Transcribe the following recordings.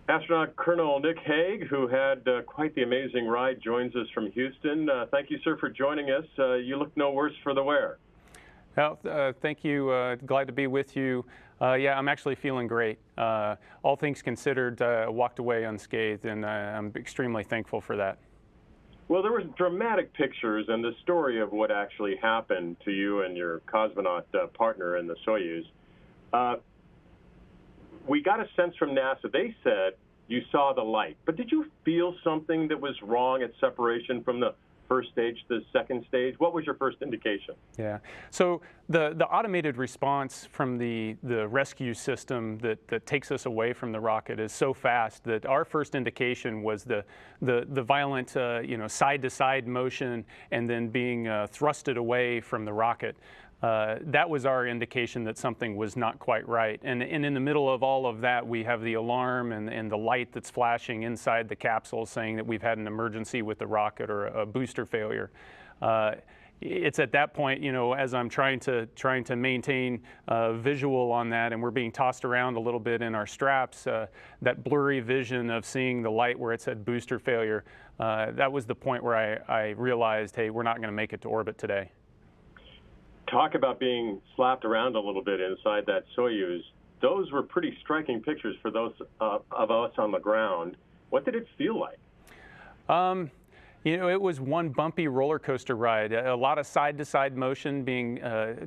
Astronaut Colonel Nick Hague, who had quite the amazing ride, joins us from Houston. Thank you, sir, for joining us. You look no worse for the wear. Well, thank you. Glad to be with you. Yeah, I'm actually feeling great. All things considered, walked away unscathed, and I'm extremely thankful for that. Well, there were dramatic pictures and the story of what actually happened to you and your cosmonaut partner in the Soyuz. We got a sense from NASA. They said you saw the light, but did you feel something that was wrong at separation from the first stage to the second stage? What was your first indication? Yeah. So the automated response from the rescue system that takes us away from the rocket is so fast that our first indication was the violent side-to-side motion and then being thrusted away from the rocket. That was our indication that something was not quite right. And in the middle of all of that, we have the alarm and the light that's flashing inside the capsule saying that we've had an emergency with the rocket or a booster failure. It's at that point, as I'm trying to maintain visual on that, and we're being tossed around a little bit in our straps, that blurry vision of seeing the light where it said booster failure, that was the point where I realized, hey, we're not going to make it to orbit today. Talk about being slapped around a little bit inside that Soyuz. Those were pretty striking pictures for those of us on the ground. What did it feel like? It was one bumpy roller coaster ride. A lot of side-to-side motion being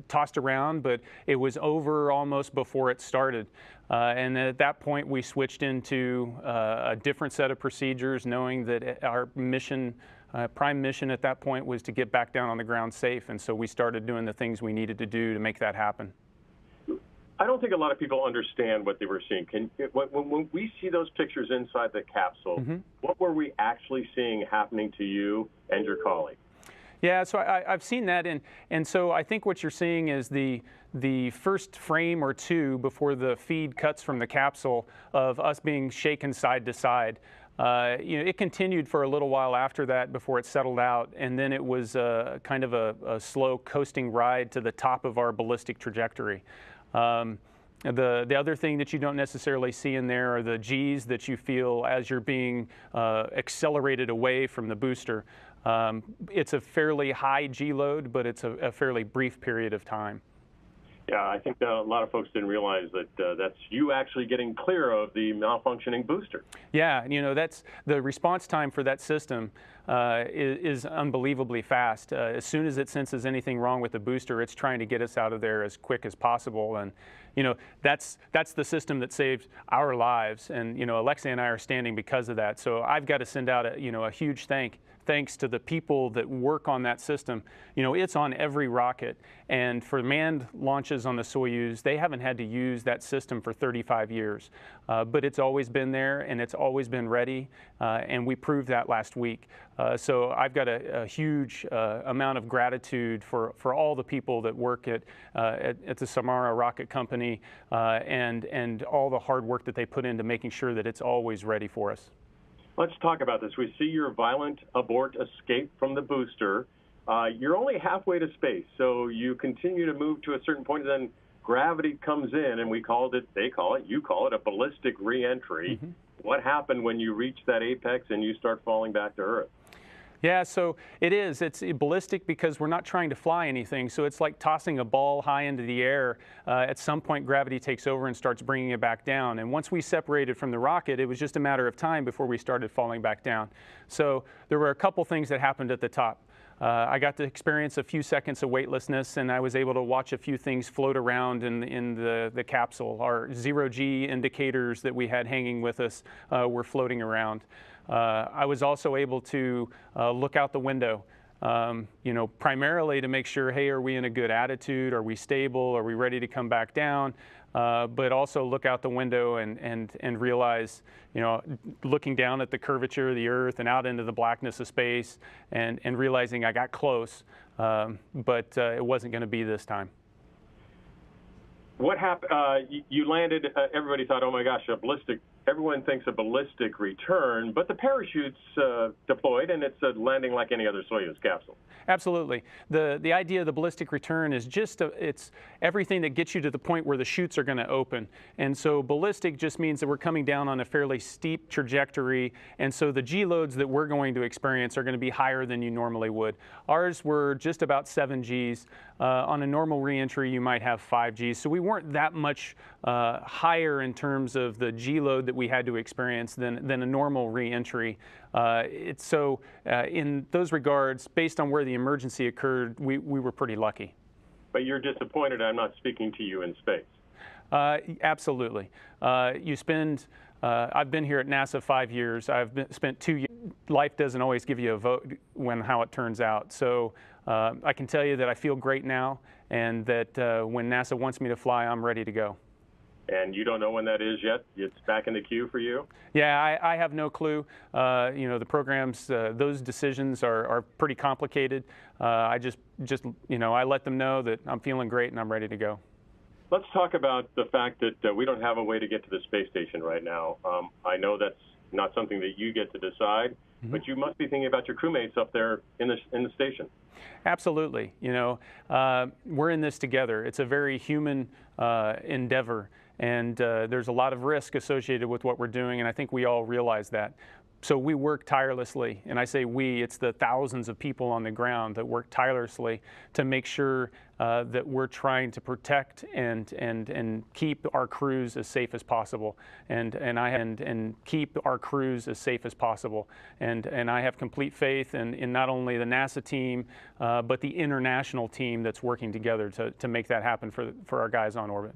tossed around, but it was over almost before it started. And at that point, we switched into a different set of procedures, knowing that our mission, prime mission at that point, was to get back down on the ground safe. And so we started doing the things we needed to do to make that happen. I don't think a lot of people understand what they were seeing. When we see those pictures inside the capsule, what were we actually seeing happening to you and your colleague? Yeah, so I've seen that, and so I think what you're seeing is the first frame or two before the feed cuts from the capsule of us being shaken side to side. It continued for a little while after that before it settled out, and then it was kind of a slow coasting ride to the top of our ballistic trajectory. The other thing that you don't necessarily see in there are the G's that you feel as you're being accelerated away from the booster. It's a fairly high G load, but it's a fairly brief period of time. Yeah, I think a lot of folks didn't realize that that's you actually getting clear of the malfunctioning booster. Yeah, that's the response time for that system is unbelievably fast. As soon as it senses anything wrong with the booster, it's trying to get us out of there as quick as possible. And that's the system that saved our lives. And Alexei and I are standing because of that. So I've got to send out a huge thanks to the people that work on that system. It's on every rocket, and for manned launches on the Soyuz, they haven't had to use that system for 35 years. But it's always been there, and it's always been ready, and we proved that last week. So I've got a huge amount of gratitude for all the people that work at the Samara Rocket Company and all the hard work that they put into making sure that it's always ready for us. Let's talk about this. We see your violent abort escape from the booster. You're only halfway to space, so you continue to move to a certain point, and then gravity comes in, and you call it a ballistic reentry. What happened when you reach that apex and you start falling back to Earth? Yeah, so it's ballistic because we're not trying to fly anything, so it's like tossing a ball high into the air. At some point, gravity takes over and starts bringing it back down. And once we separated from the rocket, it was just a matter of time before we started falling back down. So there were a couple things that happened at the top. I got to experience a few seconds of weightlessness, and I was able to watch a few things float around in the capsule. Our zero-G indicators that we had hanging with us were floating around. I was also able to look out the window, primarily to make sure, hey, are we in a good attitude? Are we stable? Are we ready to come back down? But also look out the window and realize, looking down at the curvature of the Earth and out into the blackness of space and realizing I got close, but it wasn't going to be this time. What happened? You landed, everybody thought, oh my gosh, a ballistic everyone thinks a ballistic return, but the parachute's deployed and it's landing like any other Soyuz capsule. Absolutely. The idea of the ballistic return is just it's everything that gets you to the point where the chutes are going to open. And so ballistic just means that we're coming down on a fairly steep trajectory, and so the G loads that we're going to experience are going to be higher than you normally would. Ours were just about 7 Gs. On a normal reentry, you might have 5 Gs. So we weren't that much higher in terms of the G load that we had to experience than a normal reentry. In those regards, based on where the emergency occurred, we were pretty lucky. But you're disappointed I'm not speaking to you in space. Absolutely. I've been here at NASA 5 years. Spent 2 years. Life doesn't always give you a vote how it turns out. So I can tell you that I feel great now, and that when NASA wants me to fly, I'm ready to go. And you don't know when that is yet? It's back in the queue for you? Yeah, I have no clue. The programs, those decisions are pretty complicated. I I let them know that I'm feeling great and I'm ready to go. Let's talk about the fact that we don't have a way to get to the space station right now. I know that's not something that you get to decide, but you must be thinking about your crewmates up there in the station. Absolutely. We're in this together. It's a very human endeavor, and there's a lot of risk associated with what we're doing, and I think we all realize that. So we work tirelessly, and I say we, it's the thousands of people on the ground that work tirelessly to make sure that we're trying to protect and keep our crews as safe as possible, and keep our crews as safe as possible. And I have complete faith in not only the NASA team, but the international team that's working together to make that happen for our guys on orbit.